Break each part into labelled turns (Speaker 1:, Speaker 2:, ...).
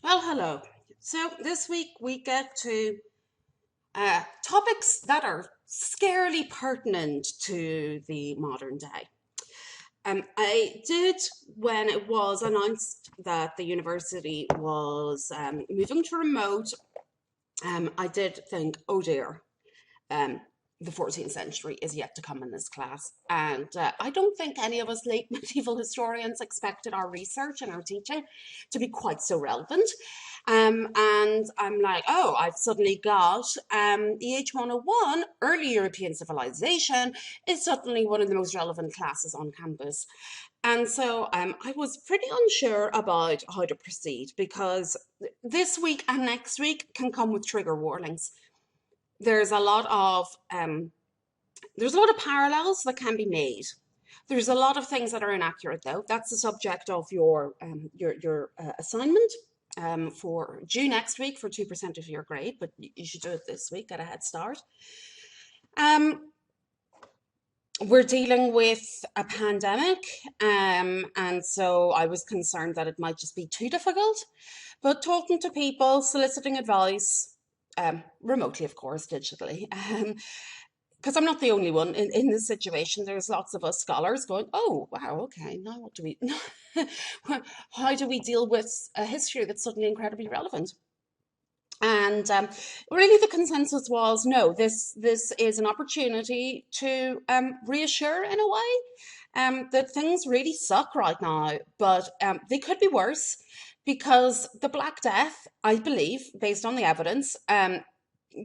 Speaker 1: Well, hello. So this week we get to topics that are scarily pertinent to the modern day. I did, when it was announced that the university was moving to remote, I did think, oh dear, um, the 14th century is yet to come in this class. And I don't think any of us late medieval historians expected our research and our teaching to be quite so relevant. And I'm like, oh, I've suddenly got EH101, early European civilization, is suddenly one of the most relevant classes on campus. And so I was pretty unsure about how to proceed because this week and next week can come with trigger warnings. There's a lot of parallels that can be made. There's a lot of things that are inaccurate, though. That's the subject of your assignment for due next week for 2% of your grade, but you should do it this week, get a head start. Um, we're dealing with a pandemic, and so I was concerned that it might just be too difficult. But talking to people, soliciting advice, remotely, of course, digitally, because I'm not the only one in this situation. There's lots of us scholars going, oh, wow, okay, now what do we, how do we deal with a history that's suddenly incredibly relevant? And really, the consensus was no. This is an opportunity to reassure in a way that things really suck right now, but they could be worse because the Black Death, I believe, based on the evidence,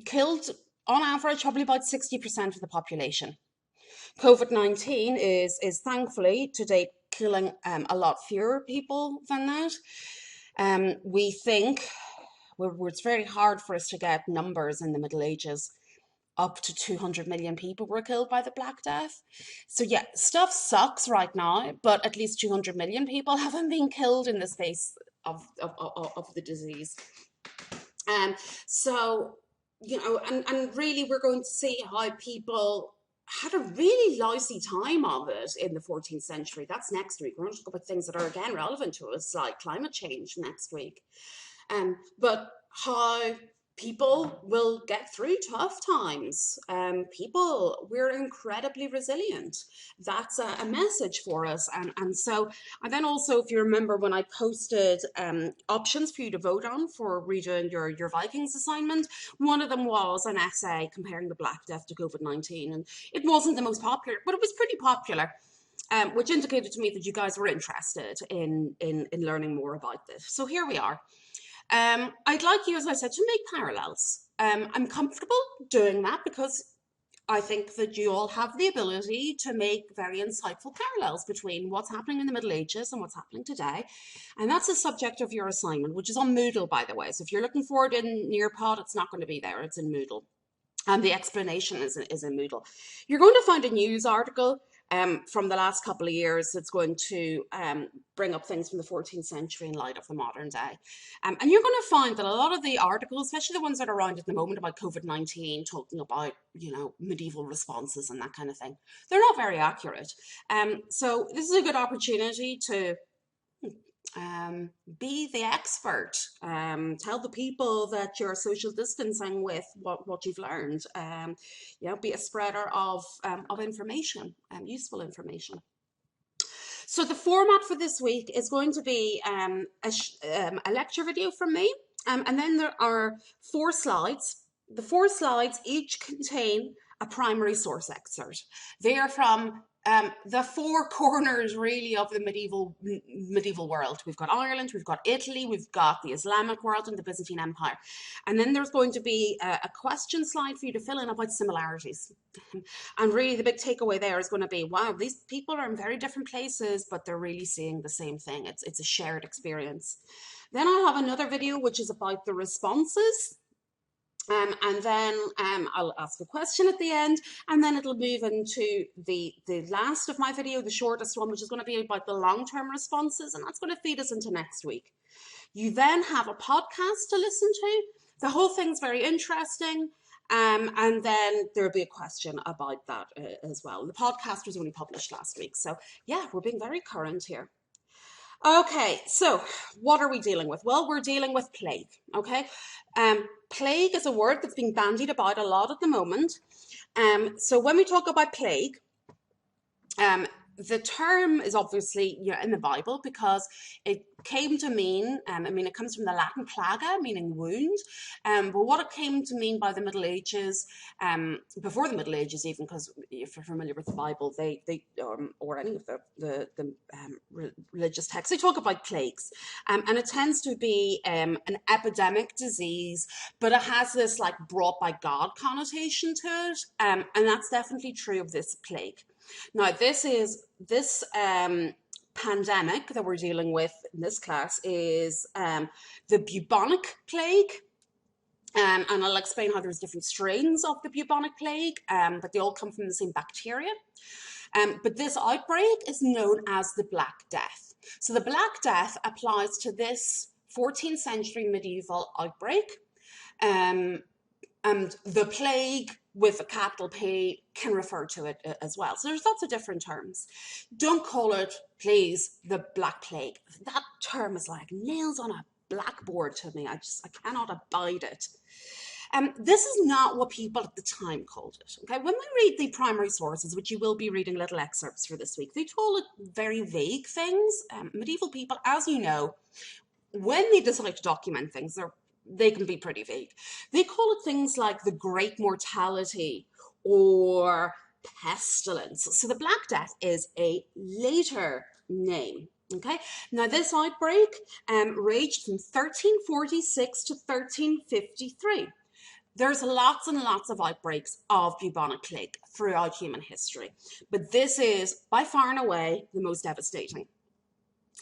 Speaker 1: killed on average probably about 60% of the population. COVID-19 is thankfully to date killing a lot fewer people than that. We think it's very hard for us to get numbers in the Middle Ages. Up to 200 million people were killed by the Black Death. So, yeah, stuff sucks right now, but at least 200 million people haven't been killed in the space of the disease. Um, so, and really, we're going to see how people had a really lousy time of it in the 14th century. That's next week. We're going to talk about things that are again relevant to us, like climate change next week. But how people will get through tough times. We're incredibly resilient. That's a message for us. And so, and then also, if you remember when I posted options for you to vote on for redoing your Vikings assignment, one of them was an essay comparing the Black Death to COVID-19. And it wasn't the most popular, but it was pretty popular. Which indicated to me that you guys were interested in learning more about this. So here we are. I'd like you, as I said, to make parallels. I'm comfortable doing that because I think that you all have the ability to make very insightful parallels between what's happening in the Middle Ages and what's happening today. And that's the subject of your assignment, which is on Moodle, by the way. So if you're looking for it in Nearpod, it's not going to be there. It's in Moodle. And the explanation is in Moodle. You're going to find a news article from the last couple of years that's going to bring up things from the 14th century in light of the modern day. And you're going to find that a lot of the articles, especially the ones that are around at the moment about COVID-19, talking about, medieval responses and that kind of thing, they're not very accurate. So this is a good opportunity to be the expert. Tell the people that you're social distancing with what you've learned. Be a spreader of information, useful information. So the format for this week is going to be a lecture video from me, and then there are 4 slides. The 4 slides each contain a primary source excerpt. They are from the 4 corners, really, of the medieval world. We've got Ireland, we've got Italy, we've got the Islamic world and the Byzantine Empire. And then there's going to be a question slide for you to fill in about similarities. And really the big takeaway there is going to be, wow, these people are in very different places, but they're really seeing the same thing. It's a shared experience. Then I'll have another video which is about the responses. And then I'll ask a question at the end, and then it'll move into the last of my video, the shortest one, which is going to be about the long-term responses, and that's going to feed us into next week. You then have a podcast to listen to. The whole thing's very interesting. And then there'll be a question about that as well. The podcast was only published last week. So yeah, we're being very current here. Okay, so what are we dealing with? Well, we're dealing with plague, okay? Plague is a word that's being bandied about a lot at the moment. So when we talk about plague, um, the term is obviously in the Bible because it came to mean, it comes from the Latin plaga, meaning wound. But what it came to mean by the Middle Ages, before the Middle Ages even, because if you're familiar with the Bible, they or any of the religious texts, they talk about plagues. And it tends to be an epidemic disease, but it has this like brought by God connotation to it. And that's definitely true of this plague. Now, this pandemic that we're dealing with in this class is the bubonic plague. And I'll explain how there's different strains of the bubonic plague, but they all come from the same bacteria. But this outbreak is known as the Black Death. So the Black Death applies to this 14th century medieval outbreak. And the plague with a capital P can refer to it as well. So there's lots of different terms. Don't call it, please, the Black Plague. That term is like nails on a blackboard to me. I cannot abide it. This is not what people at the time called it. Okay, when we read the primary sources, which you will be reading little excerpts for this week, they told it very vague things. Medieval people, as you know, when they decide to document things, they can be pretty vague. They call it things like the Great Mortality or pestilence. So the Black Death is a later name. Okay, now this outbreak raged from 1346 to 1353. There's lots and lots of outbreaks of bubonic plague throughout human history, but this is by far and away the most devastating.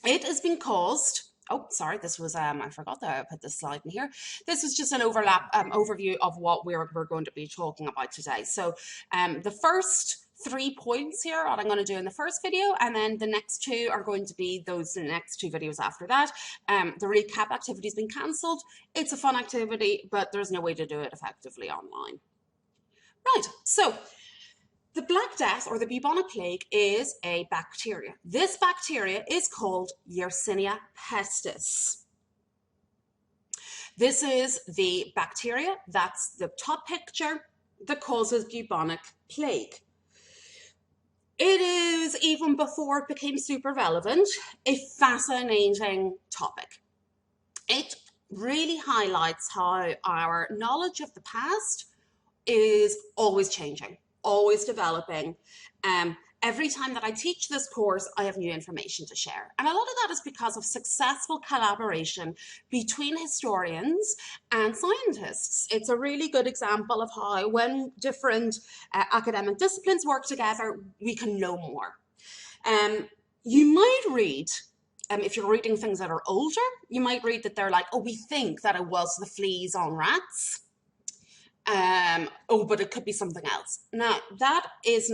Speaker 1: It has been caused. Oh, sorry, this was, I forgot that I put this slide in here. This is just an overview of what we're going to be talking about today. So the first 3 points here, what I'm going to do in the first video, and then the next two are going to be the next two videos after that. The recap activity has been cancelled. It's a fun activity, but there's no way to do it effectively online. Right, so the Black Death or the bubonic plague is a bacteria. This bacteria is called Yersinia pestis. This is the bacteria, that's the top picture, that causes bubonic plague. It is, even before it became super relevant, a fascinating topic. It really highlights how our knowledge of the past is always changing, always developing. Every time that I teach this course, I have new information to share. And a lot of that is because of successful collaboration between historians and scientists. It's a really good example of how when different academic disciplines work together, we can know more. You might read, if you're reading things that are older, you might read that they're like, oh, we think that it was the fleas on rats. But it could be something else. Now, that is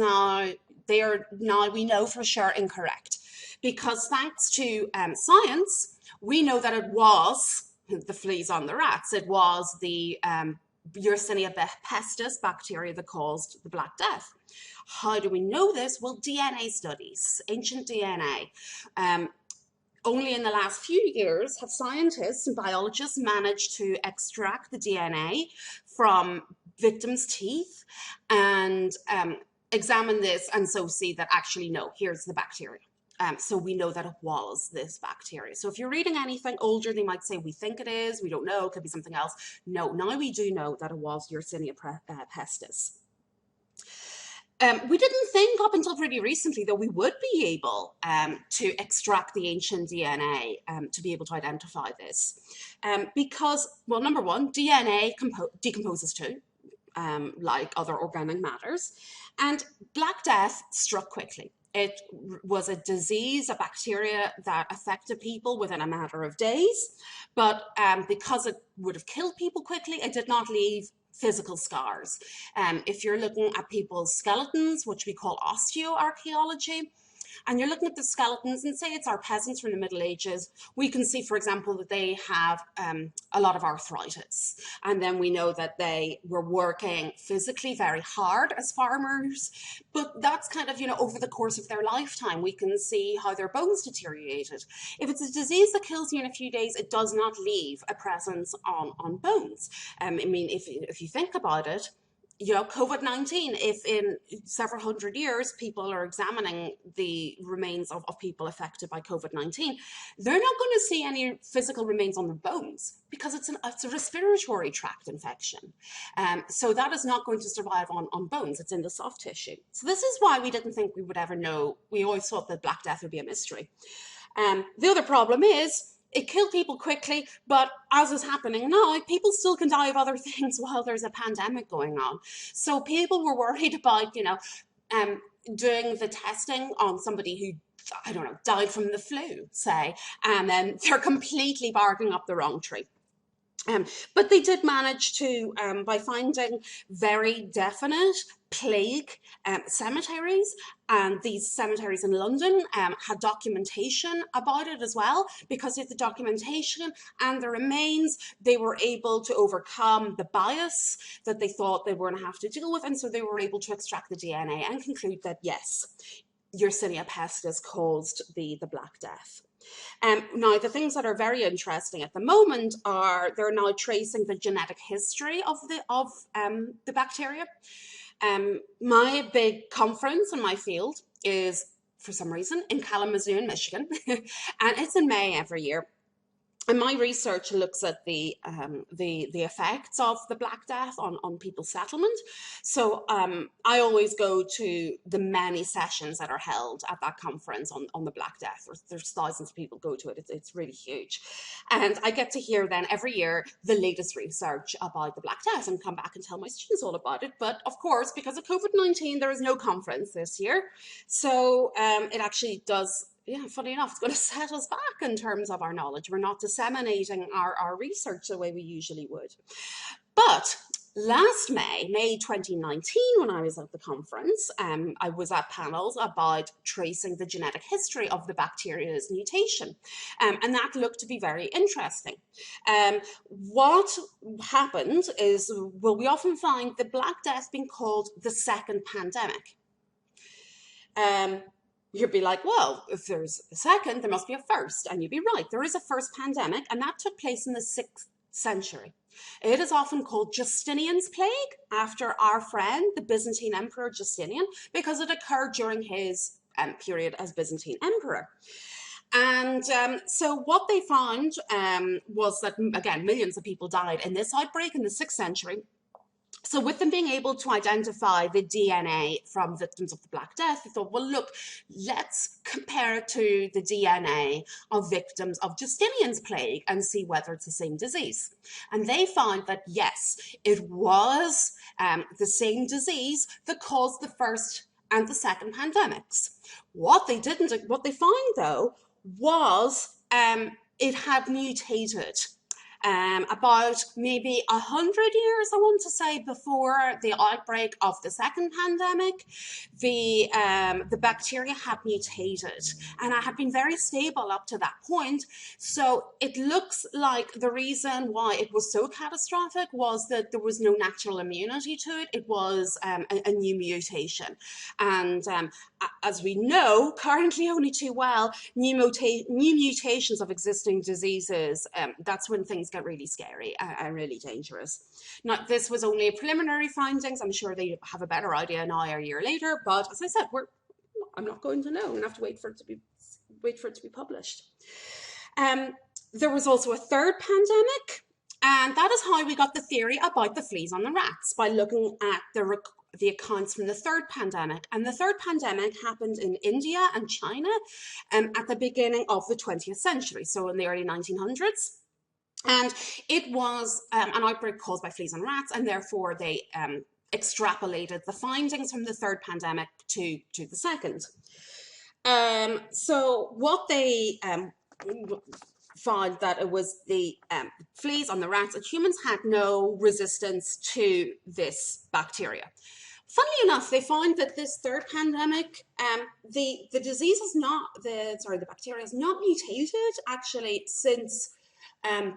Speaker 1: we know for sure incorrect, because thanks to science, we know that it was the fleas on the rats. It was the Yersinia pestis bacteria that caused the Black Death. How do we know this? Well, DNA studies, ancient DNA. Only in the last few years have scientists and biologists managed to extract the DNA from victims' teeth and examine this, and so see that actually, no, here's the bacteria. So we know that it was this bacteria. So if you're reading anything older, they might say, we think it is, we don't know, it could be something else. No, now we do know that it was Yersinia pestis. We didn't think up until pretty recently that we would be able to extract the ancient DNA to be able to identify this. Because, well, number one, DNA decomposes too, like other organic matters. And Black Death struck quickly. It was a disease, a bacteria that affected people within a matter of days. But because it would have killed people quickly, it did not leave physical scars. If you're looking at people's skeletons, which we call osteoarchaeology, and you're looking at the skeletons, and say it's our peasants from the Middle Ages, we can see, for example, that they have a lot of arthritis. And then we know that they were working physically very hard as farmers, but that's kind of, over the course of their lifetime, we can see how their bones deteriorated. If it's a disease that kills you in a few days, it does not leave a presence on bones. I mean, if you think about it, COVID-19, if in several hundred years people are examining the remains of people affected by COVID-19, they're not going to see any physical remains on their bones because it's a respiratory tract infection. So that is not going to survive on bones. It's in the soft tissue. So this is why we didn't think we would ever know. We always thought that Black Death would be a mystery. The other problem is, it killed people quickly, but as is happening now, people still can die of other things while there's a pandemic going on. So people were worried about, doing the testing on somebody who, I don't know, died from the flu, say, and then they're completely barking up the wrong tree. But they did manage to, by finding very definite plague cemeteries, and these cemeteries in London had documentation about it as well. Because of the documentation and the remains, they were able to overcome the bias that they thought they were going to have to deal with, and so they were able to extract the DNA and conclude that yes, Yersinia pestis caused the Black Death. Now, the things that are very interesting at the moment are they're now tracing the genetic history of the bacteria. My big conference in my field is, for some reason, in Kalamazoo, in Michigan, and it's in May every year. And my research looks at the effects of the Black Death on people's settlement. So I always go to the many sessions that are held at that conference on the Black Death. There's thousands of people go to it. It's really huge. And I get to hear then every year the latest research about the Black Death and come back and tell my students all about it. But of course, because of COVID-19, there is no conference this year. So it actually does... Yeah, funny enough, it's going to set us back in terms of our knowledge. We're not disseminating our research the way we usually would. But last May 2019, when I was at the conference, I was at panels about tracing the genetic history of the bacteria's mutation. And that looked to be very interesting. What happened is, well, we often find the Black Death being called the second pandemic. You'd be like, well, if there's a second, there must be a first. And you'd be right. There is a first pandemic, and that took place in the 6th century. It is often called Justinian's plague, after our friend, the Byzantine Emperor Justinian, because it occurred during his period as Byzantine Emperor. And so what they found was that, again, millions of people died in this outbreak in the 6th century. So with them being able to identify the DNA from victims of the Black Death, they thought, well, look, let's compare it to the DNA of victims of Justinian's plague and see whether it's the same disease. And they found that, yes, it was the same disease that caused the first and the second pandemics. What they found, though, was it had mutated. About maybe 100 years, I want to say, before the outbreak of the second pandemic, the bacteria had mutated, and it had been very stable up to that point. So it looks like the reason why it was so catastrophic was that there was no natural immunity to it. It was a new mutation. And as we know, currently only too well, new mutations of existing diseases, that's when things get really scary and really dangerous. Now, this was only preliminary findings. I'm sure they have a better idea now a year later, but as I said, I'm not going to know. I'm going to have to wait for it to be published. There was also a third pandemic, and that is how we got the theory about the fleas on the rats, by looking at the accounts from the third pandemic. And the third pandemic happened in India and China at the beginning of the 20th century, so in the early 1900s. And it was an outbreak caused by fleas on rats, and therefore they extrapolated the findings from the third pandemic to the second. So what they found that it was the fleas on the rats, and humans had no resistance to this bacteria. Funnily enough, they found that this third pandemic, the disease is not the bacteria has not mutated actually since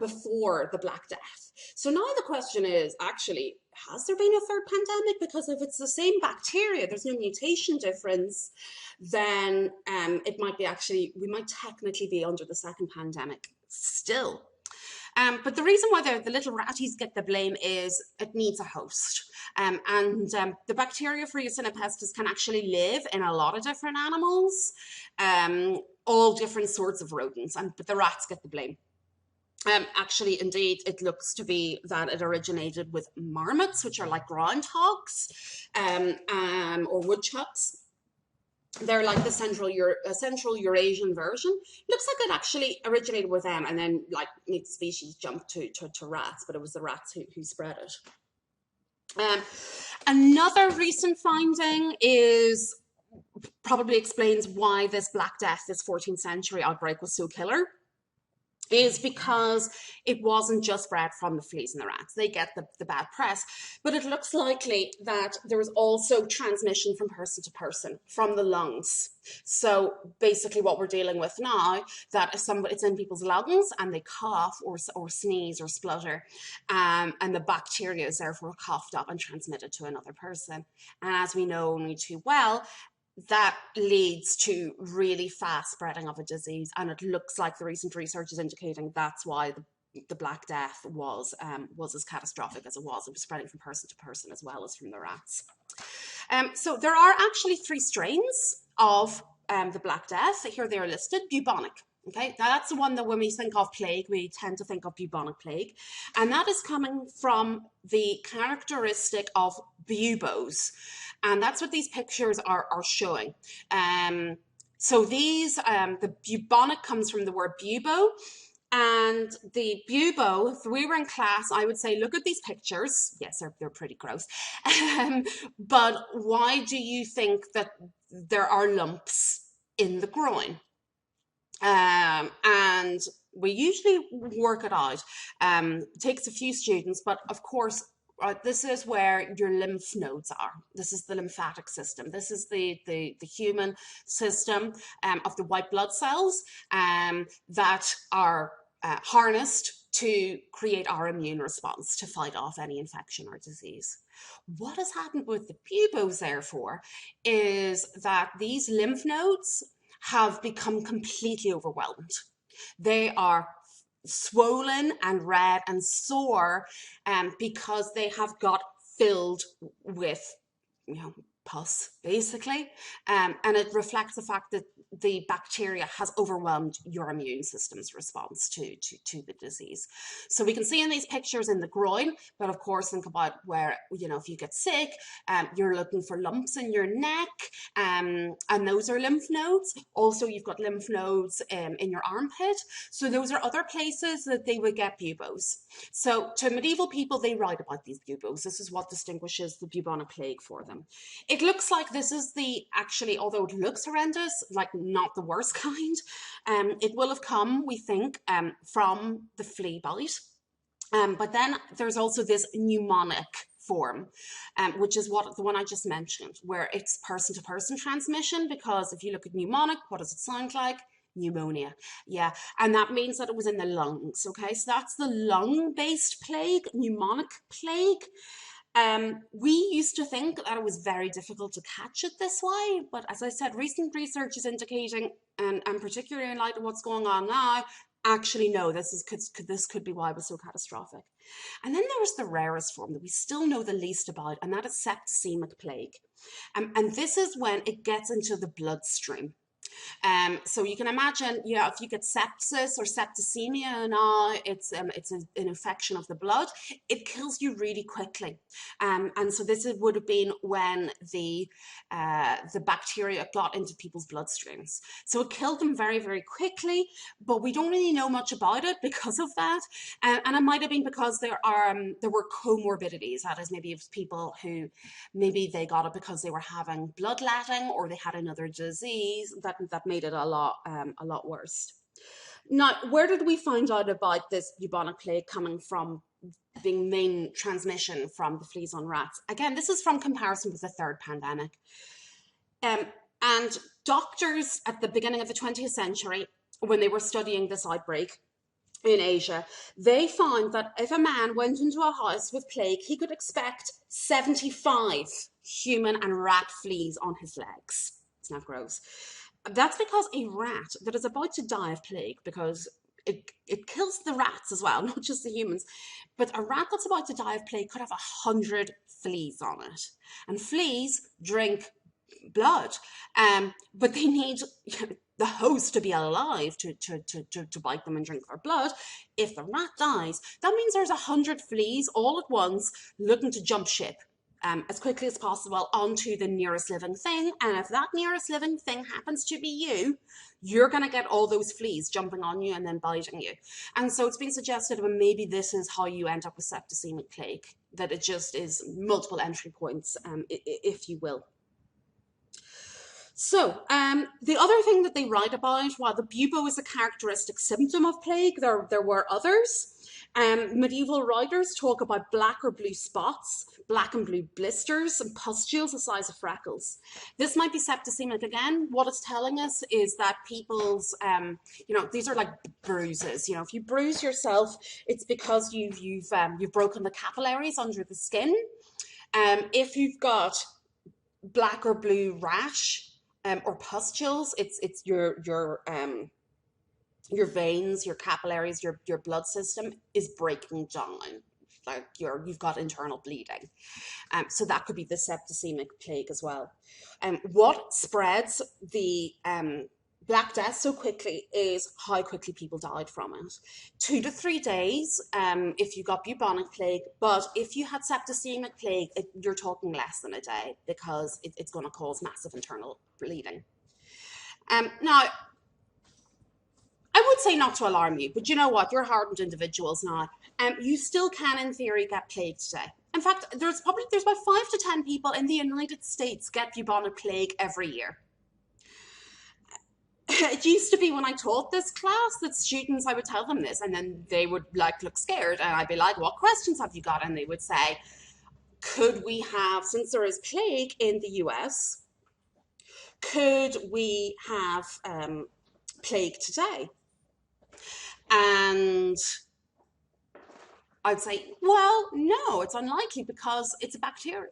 Speaker 1: before the Black Death. So now the question is actually, has there been a third pandemic? Because if it's the same bacteria, there's no mutation difference, then it might be actually, we might technically be under the second pandemic still. But the reason why the little ratties get the blame is it needs a host. The bacteria for Yersinia pestis can actually live in a lot of different animals, all different sorts of rodents, but the rats get the blame. Actually, indeed, it looks to be that it originated with marmots, which are like groundhogs, or woodchucks. They're like the central Eurasian version. Looks like it actually originated with them, and then like mixed species jumped to rats, but it was the rats who spread it. Another recent finding is probably explains why this Black Death, this 14th century outbreak was so killer, is because it wasn't just bred from the fleas and the rats. They get the bad press, but it looks likely that there was also transmission from person to person, from the lungs. So basically what we're dealing with now, that if it's in people's lungs and they cough or sneeze or splutter, and the bacteria is therefore coughed up and transmitted to another person. And as we know only too well, that leads to really fast spreading of a disease, and it looks like the recent research is indicating that's why the Black Death was as catastrophic as it was. It was spreading from person to person as well as from the rats. So there are actually 3 strains of the Black Death. Here they are listed. Bubonic. Okay, now that's the one that when we think of plague, we tend to think of bubonic plague. And that is coming from the characteristic of buboes. And that's what these pictures are showing. So these, the bubonic comes from the word bubo. And the bubo, if we were in class, I would say, look at these pictures. Yes, they're pretty gross. But why do you think that there are lumps in the groin? And we usually work it out. It takes a few students, but of course, this is where your lymph nodes are. This is the lymphatic system. This is the human system of the white blood cells that are harnessed to create our immune response to fight off any infection or disease. What has happened with the buboes, therefore, is that these lymph nodes have become completely overwhelmed. They are swollen and red and sore because they have got filled with, pus, basically. And it reflects the fact that the bacteria has overwhelmed your immune system's response to the disease. So we can see in these pictures in the groin, but of course think about where, if you get sick, you're looking for lumps in your neck, and those are lymph nodes. Also, you've got lymph nodes in your armpit. So those are other places that they would get buboes. So to medieval people, they write about these buboes. This is what distinguishes the bubonic plague for them. It looks like this is although it looks horrendous, like not the worst kind, it will have come, we think, from the flea bite. But then there's also this pneumonic form, which is the one I just mentioned, where it's person-to-person transmission, because if you look at pneumonic, what does it sound like? Pneumonia. Yeah, and that means that it was in the lungs. Okay, so that's the lung-based plague, pneumonic plague. We used to think that it was very difficult to catch it this way, but as I said, recent research is indicating, and particularly in light of what's going on now, actually no, this could be why it was so catastrophic. And then there was the rarest form that we still know the least about, and that is septicemic plague. And this is when it gets into the bloodstream. So you can imagine, if you get sepsis or septicemia now, it's an infection of the blood. It kills you really quickly. And so this would have been when the bacteria got into people's bloodstreams. So it killed them very, very quickly, but we don't really know much about it because of that. And it might have been because there were comorbidities. That is, maybe it was people who maybe they got it because they were having bloodletting or they had another disease that made it a lot worse. Now, where did we find out about this bubonic plague coming from being main transmission from the fleas on rats. Again, this is from comparison with the third pandemic. And doctors at the beginning of the 20th century, when they were studying this outbreak in Asia, they found that if a man went into a house with plague, he could expect 75 human and rat fleas on his legs. It's not gross. That's because a rat that is about to die of plague, because it kills the rats as well, not just the humans, but a rat that's about to die of plague could have 100 fleas on it. And fleas drink blood, but they need the host to be alive to bite them and drink their blood. If the rat dies, that means there's 100 fleas all at once looking to jump ship as quickly as possible onto the nearest living thing. And if that nearest living thing happens to be you, you're going to get all those fleas jumping on you and then biting you. And so it's been suggested, well, maybe this is how you end up with septicemic plague, that it just is multiple entry points, if you will. So the other thing that they write about, while the bubo is a characteristic symptom of plague, there were others. Medieval writers talk about black or blue spots, black and blue blisters, and pustules the size of freckles. This might be septicemic again. What it's telling us is that people's, these are like bruises. If you bruise yourself, it's because you've broken the capillaries under the skin. If you've got black or blue rash, or pustules, it's your veins, your capillaries, your blood system is breaking down, like you've got internal bleeding. So that could be the septicemic plague as well. What spreads the Black Death so quickly is how quickly people died from it. 2 to 3 days if you got bubonic plague, but if you had septicemic plague, you're talking less than a day, because it's going to cause massive internal bleeding. Now, I would say not to alarm you, but you know what? You're hardened individuals now. You still can, in theory, get plague today. In fact, there's about 5 to 10 people in the United States get bubonic plague every year. It used to be when I taught this class that students, I would tell them this, and then they would look scared, and I'd be like, what questions have you got? And they would say, could we have, since there is plague in the US, could we have plague today? And I'd say, well, no, it's unlikely, because it's a bacteria,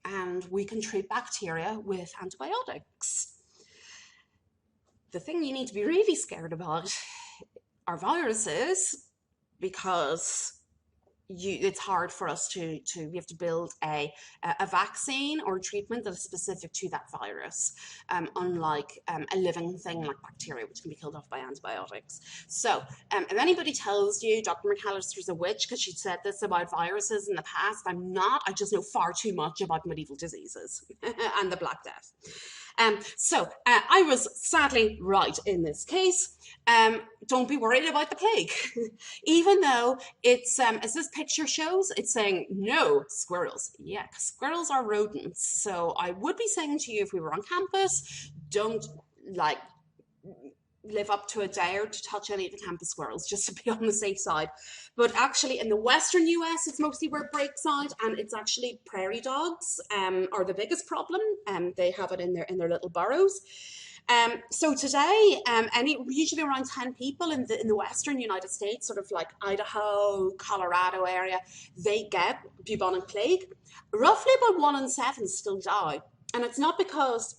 Speaker 1: and we can treat bacteria with antibiotics. The thing you need to be really scared about are viruses, because it's hard for us we have to build a vaccine or a treatment that is specific to that virus, unlike a living thing like bacteria, which can be killed off by antibiotics. So if anybody tells you Dr. McAllister's a witch because she said this about viruses in the past, I'm not. I just know far too much about medieval diseases and the Black Death. So I was sadly right in this case. Don't be worried about the plague. Even though it's, as this picture shows, it's saying no squirrels. Yeah, squirrels are rodents. So I would be saying to you, if we were on campus, don't live up to a dare to touch any of the campus squirrels, just to be on the safe side. But actually in the western US, it's mostly where it breaks out, and it's actually prairie dogs are the biggest problem. They have it in their little burrows. So today, usually around 10 people in the western United States, sort of like Idaho, Colorado area, they get bubonic plague. Roughly about 1 in 7 still die. And it's not because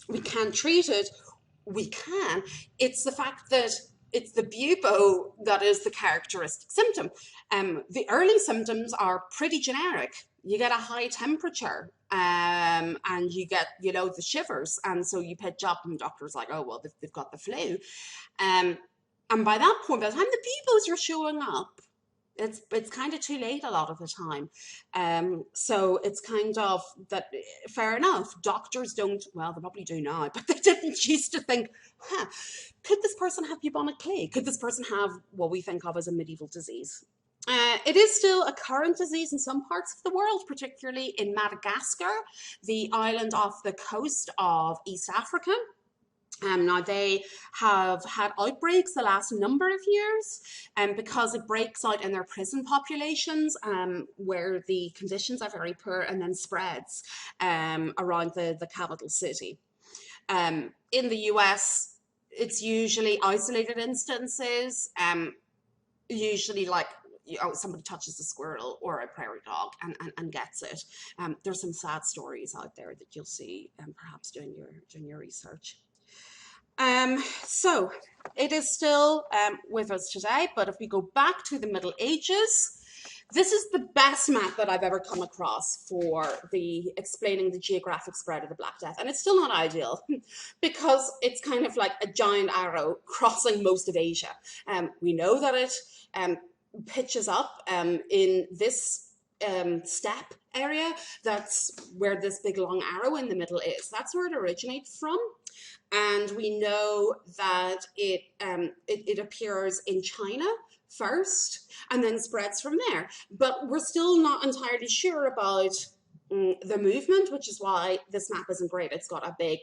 Speaker 1: we can't treat it. We can. It's the fact that it's the bubo that is the characteristic symptom. The early symptoms are pretty generic. You get a high temperature, and you get, the shivers. And so you pitch up, and the doctor's like, oh, well, they've got the flu. And by that point, by the time the bubos are showing up, it's kind of too late a lot of the time. So it's kind of that, fair enough, doctors don't, well, they probably do now, but they didn't used to think, could this person have bubonic plague? Could this person have what we think of as a medieval disease? It is still a current disease in some parts of the world, particularly in Madagascar, the island off the coast of East Africa. Now they have had outbreaks the last number of years, because it breaks out in their prison populations, where the conditions are very poor, and then spreads around the capital city. In the US, it's usually isolated instances, usually like, somebody touches a squirrel or a prairie dog and gets it. There's some sad stories out there that you'll see, perhaps doing your research. So it is still with us today, but if we go back to the Middle Ages, this is the best map that I've ever come across for explaining the geographic spread of the Black Death. And it's still not ideal because it's kind of like a giant arrow crossing most of Asia. We know that it pitches up in this steppe area. That's where this big long arrow in the middle is. That's where it originates from. And we know that it appears in China first and then spreads from there. But we're still not entirely sure about the movement, which is why this map isn't great. It's got a big,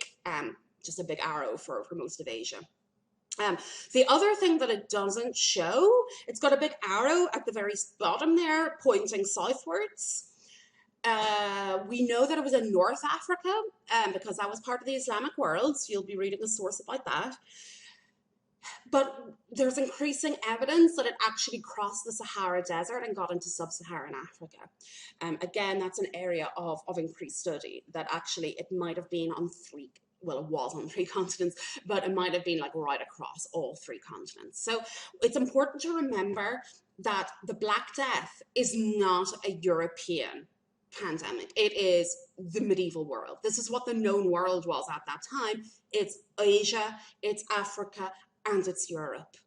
Speaker 1: just a big arrow for most of Asia. The other thing that it doesn't show, it's got a big arrow at the very bottom there pointing southwards. We know that it was in North Africa, because that was part of the Islamic world, so you'll be reading a source about that. But there's increasing evidence that it actually crossed the Sahara Desert and got into sub-Saharan Africa. Again, that's an area of increased study, that actually it might have been on well, it was on 3 continents, but it might have been like right across all 3 continents. So it's important to remember that the Black Death is not a European pandemic. It is the medieval world. This is what the known world was at that time. It's Asia, it's Africa, and it's Europe.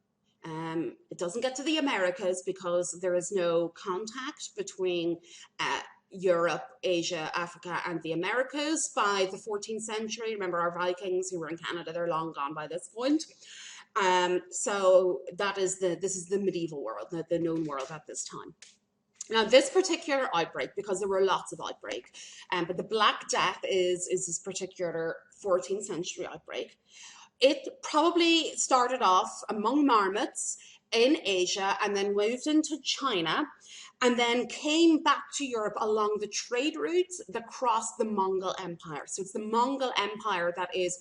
Speaker 1: It doesn't get to the Americas because there is no contact between Europe, Asia, Africa, and the Americas by the 14th century. Remember our Vikings who were in Canada, they're long gone by this point. So this is the medieval world, the known world at this time. Now, this particular outbreak, because there were lots of outbreaks, but the Black Death is this particular 14th century outbreak. It probably started off among marmots in Asia and then moved into China and then came back to Europe along the trade routes that crossed the Mongol Empire. So it's the Mongol Empire that is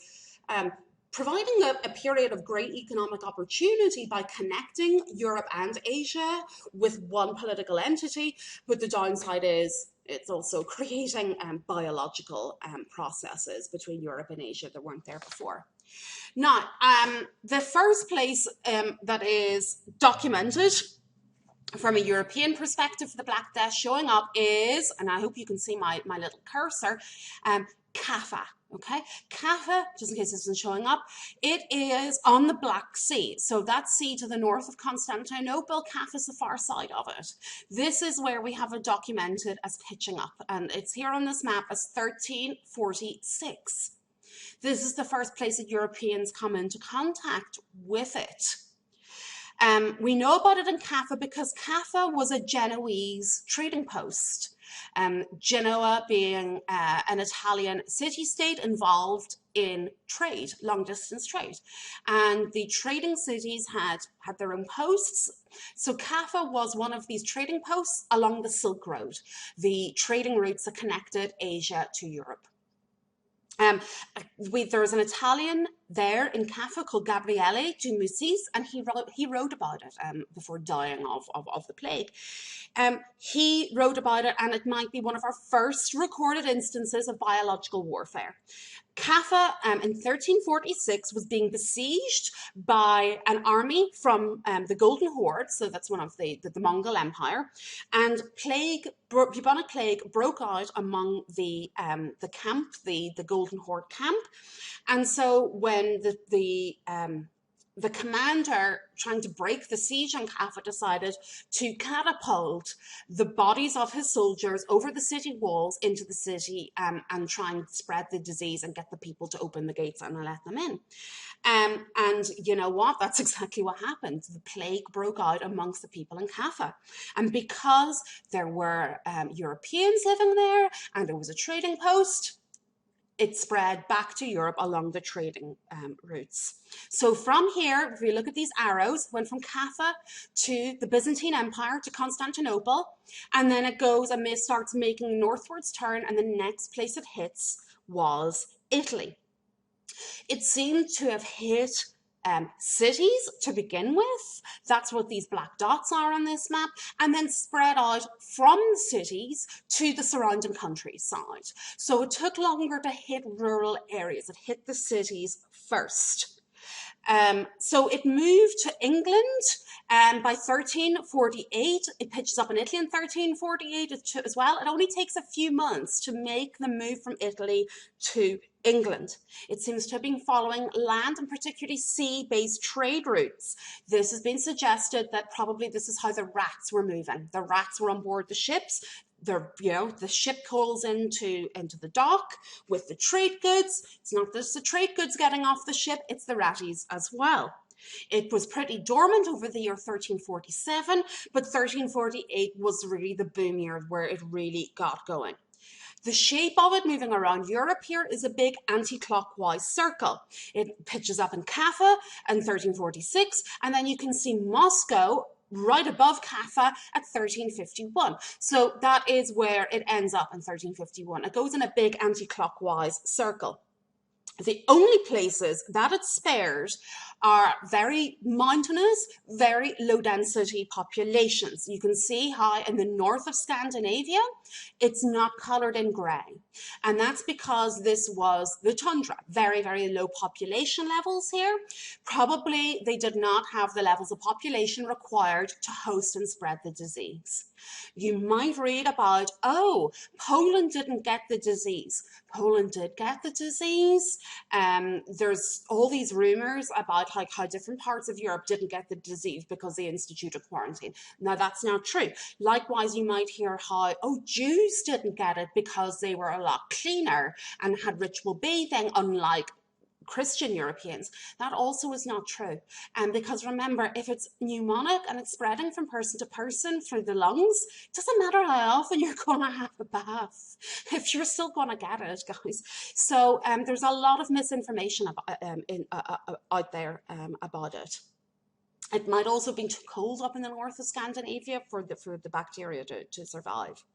Speaker 1: providing a period of great economic opportunity by connecting Europe and Asia with one political entity, but the downside is it's also creating biological processes between Europe and Asia that weren't there before. Now, the first place that is documented from a European perspective for the Black Death showing up is, and I hope you can see my little cursor, Kaffa. Okay, Kaffa, just in case this isn't showing up, it is on the Black Sea. So that sea to the north of Constantinople, Kaffa is the far side of it. This is where we have it documented as pitching up, and it's here on this map as 1346. This is the first place that Europeans come into contact with it. We know about it in Kaffa because Kaffa was a Genoese trading post. Genoa being an Italian city-state involved in trade, long-distance trade. And the trading cities had their own posts. So Kaffa was one of these trading posts along the Silk Road, the trading routes that connected Asia to Europe. There's an Italian there in Kaffa called Gabriele de Mussis, and he wrote about it before dying of the plague. He wrote about it, and it might be one of our first recorded instances of biological warfare. Kaffa in 1346 was being besieged by an army from the Golden Horde, so that's one of the Mongol Empire, and bubonic plague broke out among the camp, the Golden Horde camp, and so when the commander trying to break the siege on Kaffa decided to catapult the bodies of his soldiers over the city walls into the city and try and spread the disease and get the people to open the gates and let them in. And you know what? That's exactly what happened. The plague broke out amongst the people in Kaffa. And because there were Europeans living there and there was a trading post, it spread back to Europe along the trading routes. So from here, if we look at these arrows, went from Kaffa to the Byzantine Empire to Constantinople, and then it goes and starts making a northwards turn, and the next place it hits was Italy. It seemed to have hit cities to begin with. That's what these black dots are on this map, and then spread out from the cities to the surrounding countryside. So it took longer to hit rural areas. It hit the cities first. So it moved to England, and by 1348, it pitches up in Italy in 1348 as well. It only takes a few months to make the move from Italy to England. It seems to have been following land and particularly sea-based trade routes. This has been suggested that probably this is how the rats were moving. The rats were on board the ships. The ship calls into the dock with the trade goods. It's not just the trade goods getting off the ship, it's the ratties as well. It was pretty dormant over the year 1347, but 1348 was really the boom year where it really got going. The shape of it moving around Europe here is a big anti-clockwise circle. It pitches up in Kaffa in 1346, and then you can see Moscow right above Kaffa at 1351. So that is where it ends up in 1351. It goes in a big anti-clockwise circle. The only places that it spares are very mountainous, very low density populations. You can see how in the north of Scandinavia, it's not colored in gray. And that's because this was the tundra, very, very low population levels here. Probably they did not have the levels of population required to host and spread the disease. You might read about, oh, Poland didn't get the disease. Poland did get the disease. There's all these rumors about how different parts of Europe didn't get the disease because they instituted quarantine. Now, that's not true. Likewise, you might hear how, oh, Jews didn't get it because they were a lot cleaner and had ritual bathing, unlike Christian Europeans. That also is not true. Because remember, if it's pneumonic and it's spreading from person to person through the lungs, it doesn't matter how often you're going to have a bath, if you're still going to get it, guys. So there's a lot of misinformation out there about it. It might also have been too cold up in the north of Scandinavia for the bacteria to survive.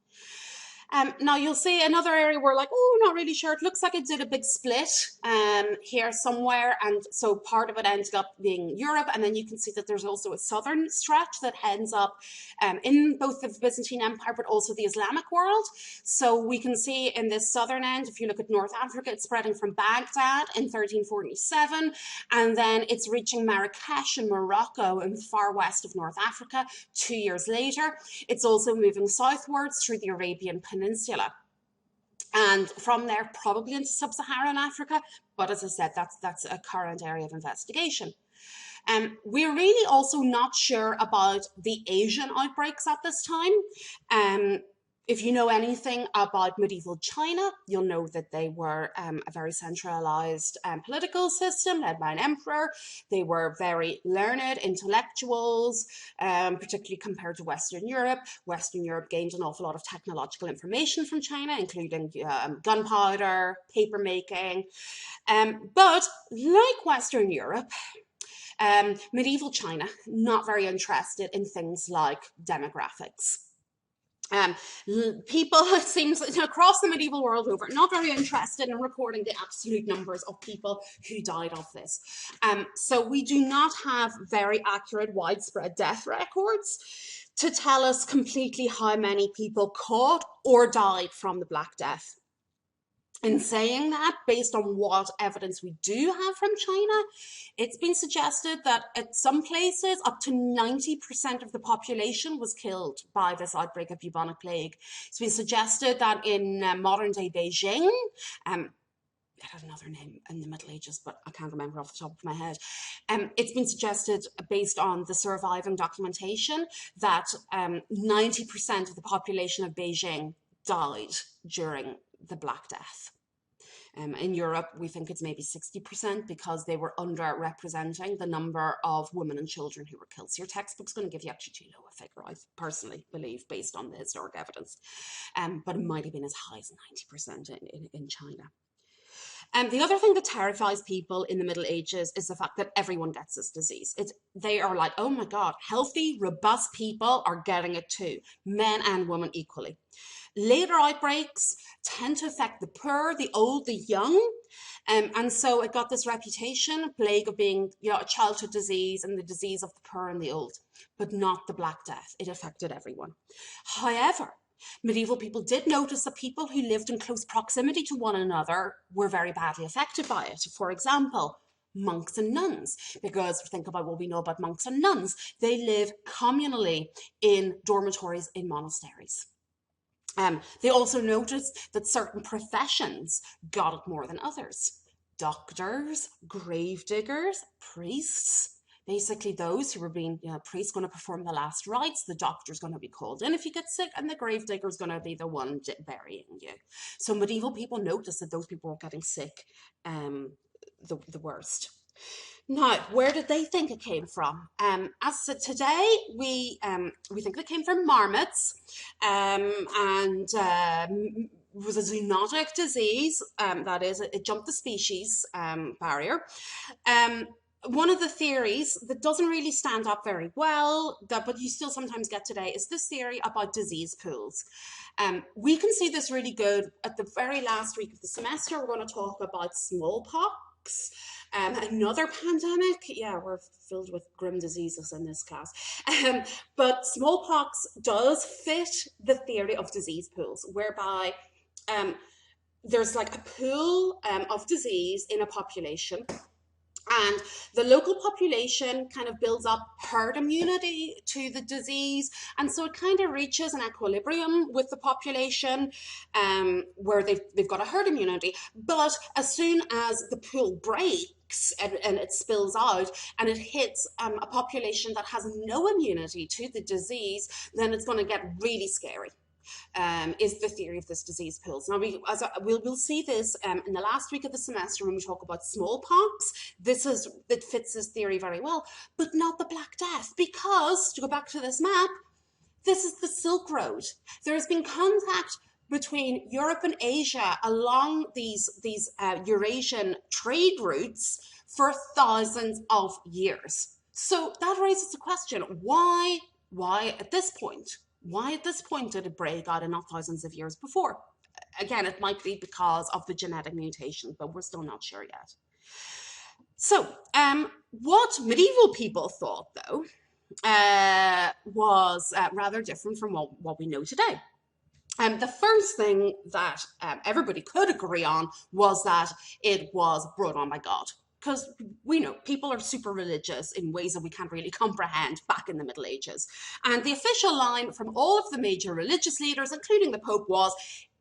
Speaker 1: Now you'll see another area where like, oh, not really sure. It looks like it did a big split here somewhere. And so part of it ended up being Europe. And then you can see that there's also a southern stretch that ends up in both the Byzantine Empire, but also the Islamic world. So we can see in this southern end, if you look at North Africa, it's spreading from Baghdad in 1347. And then it's reaching Marrakesh in Morocco in the far west of North Africa 2 years later. It's also moving southwards through the Arabian Peninsula, and from there probably into sub-Saharan Africa, but as I said, that's a current area of investigation. We're really also not sure about the Asian outbreaks at this time. If you know anything about medieval China, you'll know that they were a very centralized political system led by an emperor. They were very learned intellectuals, particularly compared to Western Europe. Western Europe gained an awful lot of technological information from China, including gunpowder, paper making. But like Western Europe, medieval China, not very interested in things like demographics. People, it seems, across the medieval world over, not very interested in recording the absolute numbers of people who died of this. So we do not have very accurate, widespread death records to tell us completely how many people caught or died from the Black Death. In saying that, based on what evidence we do have from China, it's been suggested that at some places up to 90% of the population was killed by this outbreak of bubonic plague. It's been suggested that in modern-day Beijing, it had another name in the Middle Ages, but I can't remember off the top of my head. It's been suggested, based on the surviving documentation, that 90% of the population of Beijing died during the Black Death. In Europe, we think it's maybe 60% because they were underrepresenting the number of women and children who were killed. So your textbook's going to give you actually too low a figure, I personally believe, based on the historic evidence. But it might have been as high as 90% in China. And the other thing that terrifies people in the Middle Ages is the fact that everyone gets this disease. They are like, oh my God, healthy, robust people are getting it too, men and women equally. Later outbreaks tend to affect the poor, the old, the young. And so it got this reputation, plague of being, a childhood disease and the disease of the poor and the old, but not the Black Death. It affected everyone. However, medieval people did notice that people who lived in close proximity to one another were very badly affected by it. For example, monks and nuns, because think about what we know about monks and nuns. They live communally in dormitories in monasteries. They also noticed that certain professions got it more than others. Doctors, gravediggers, priests, basically those who were being, priests going to perform the last rites, the doctor's going to be called in if you get sick, and the gravedigger's going to be the one burying you. So medieval people noticed that those people were getting sick the worst. Now, where did they think it came from? As said today, we think it came from marmots, and was a zoonotic disease. That is, it jumped the species barrier. One of the theories that doesn't really stand up very well, but you still sometimes get today, is this theory about disease pools. We can see this really good at the very last week of the semester. We're going to talk about smallpox. Another pandemic. Yeah, we're filled with grim diseases in this class. But smallpox does fit the theory of disease pools, whereby there's like a pool of disease in a population, and the local population kind of builds up herd immunity to the disease. And so it kind of reaches an equilibrium with the population where they've got a herd immunity. But as soon as the pool breaks and it spills out and it hits a population that has no immunity to the disease, then it's going to get really scary. Is the theory of this disease pools. Now, we'll see this in the last week of the semester when we talk about smallpox. It fits this theory very well, but not the Black Death, because, to go back to this map, this is the Silk Road. There has been contact between Europe and Asia along these Eurasian trade routes for thousands of years. So that raises the question, why at this point? Why at this point did it break out and not thousands of years before? Again, it might be because of the genetic mutation, but we're still not sure yet. So, what medieval people thought, though, was rather different from what we know today. The first thing that everybody could agree on was that it was brought on by God. Because we know people are super religious in ways that we can't really comprehend back in the Middle Ages. And the official line from all of the major religious leaders, including the Pope, was,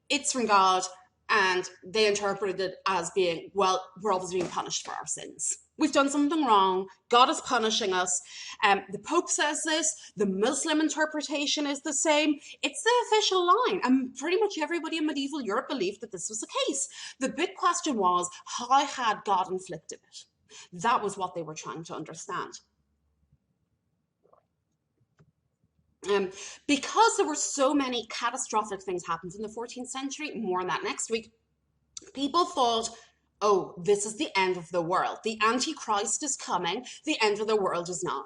Speaker 1: it's from God, and they interpreted it as being, well, we're always being punished for our sins. We've done something wrong. God is punishing us. The Pope says this. The Muslim interpretation is the same. It's the official line. And pretty much everybody in medieval Europe believed that this was the case. The big question was, how had God inflicted it? That was what they were trying to understand. Because there were so many catastrophic things happened in the 14th century, more on that next week, people thought, oh, this is the end of the world. The Antichrist is coming. The end of the world is now.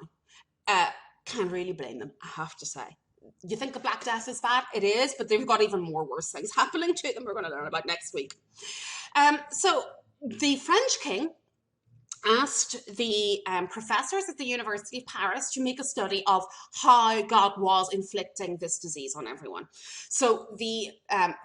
Speaker 1: Can't really blame them, I have to say. You think the Black Death is bad? It is, but they've got even more worse things happening to them we're going to learn about next week. So the French king asked the professors at the University of Paris to make a study of how God was inflicting this disease on everyone. So the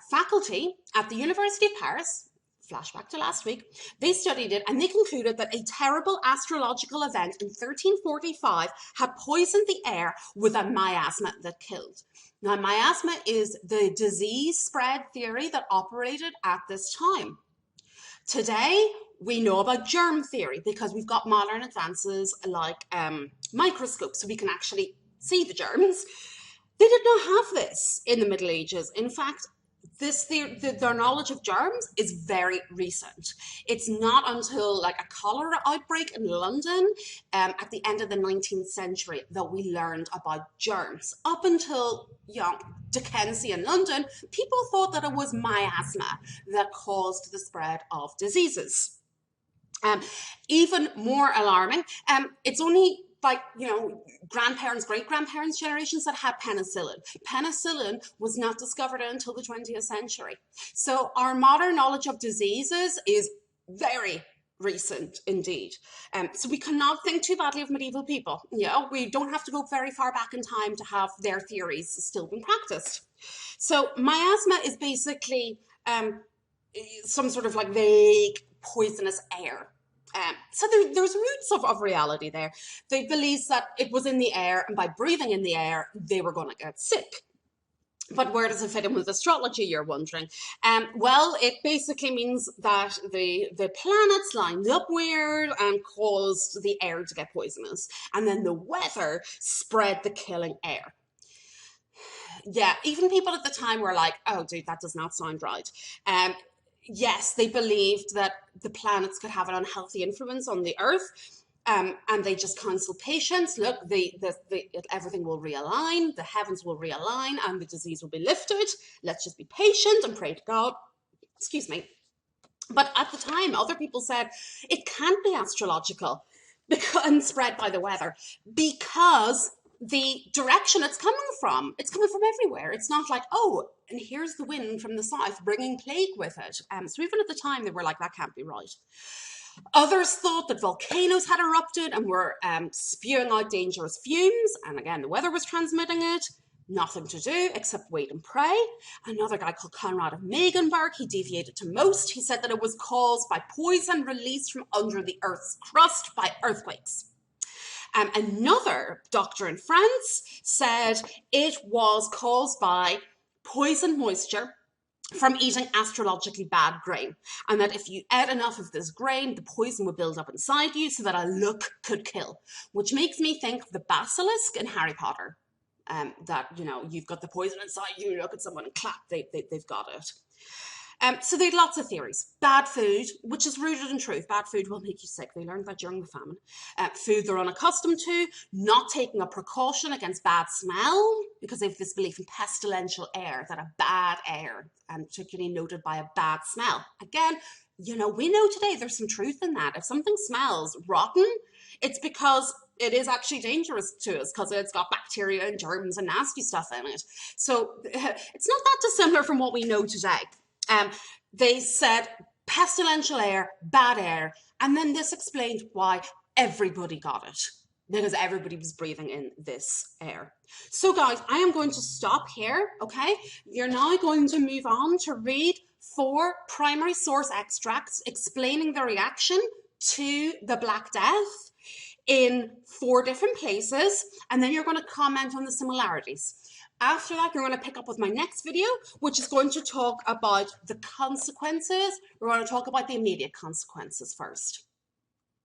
Speaker 1: faculty at the University of Paris, flashback to last week, they studied it and they concluded that a terrible astrological event in 1345 had poisoned the air with a miasma that killed. Now, miasma is the disease spread theory that operated at this time. Today, we know about germ theory because we've got modern advances like microscopes, so we can actually see the germs. They did not have this in the Middle Ages. In fact, their knowledge of germs is very recent. It's not until like a cholera outbreak in London at the end of the 19th century that we learned about germs. Up until Dickensian London, people thought that it was miasma that caused the spread of diseases. Even more alarming, it's only like, grandparents, great-grandparents' generations that had penicillin. Penicillin was not discovered until the 20th century. So our modern knowledge of diseases is very recent indeed. So we cannot think too badly of medieval people. We don't have to go very far back in time to have their theories still being practiced. So miasma is basically some sort of like vague poisonous air. So there's roots of reality there. They believed that it was in the air, and by breathing in the air, they were going to get sick. But where does it fit in with astrology, you're wondering? Well, it basically means that the planets lined up weird and caused the air to get poisonous. And then the weather spread the killing air. Yeah, even people at the time were like, oh, dude, that does not sound right. Yes, they believed that the planets could have an unhealthy influence on the Earth, and they just counseled patients, look, everything will realign, the heavens will realign, and the disease will be lifted. Let's just be patient and pray to God. Excuse me. But at the time, other people said, it can't be astrological and spread by the weather, because the direction it's coming from everywhere. It's not like, oh, and here's the wind from the south bringing plague with it. So even at the time, they were like, that can't be right. Others thought that volcanoes had erupted and were spewing out dangerous fumes. And again, the weather was transmitting it. Nothing to do except wait and pray. Another guy called Conrad of Megenberg, he deviated to most. He said that it was caused by poison released from under the Earth's crust by earthquakes. Another doctor in France said it was caused by poisoned moisture from eating astrologically bad grain, and that if you ate enough of this grain, the poison would build up inside you so that a look could kill, which makes me think of the basilisk in Harry Potter. That, you've got the poison inside you, look at someone and clap, they've got it. So they had lots of theories. Bad food, which is rooted in truth. Bad food will make you sick. They learned that during the famine. Food they're unaccustomed to, not taking a precaution against bad smell, because they have this belief in pestilential air, that a bad air, and particularly noted by a bad smell. Again, we know today there's some truth in that. If something smells rotten, it's because it is actually dangerous to us, because it's got bacteria and germs and nasty stuff in it. So it's not that dissimilar from what we know today. They said pestilential air, bad air, and then this explained why everybody got it, because everybody was breathing in this air. So guys, I am going to stop here, okay? You're now going to move on to read 4 primary source extracts explaining the reaction to the Black Death in 4 different places, and then you're going to comment on the similarities. After that, you're going to pick up with my next video, which is going to talk about the consequences. We're going to talk about the immediate consequences first.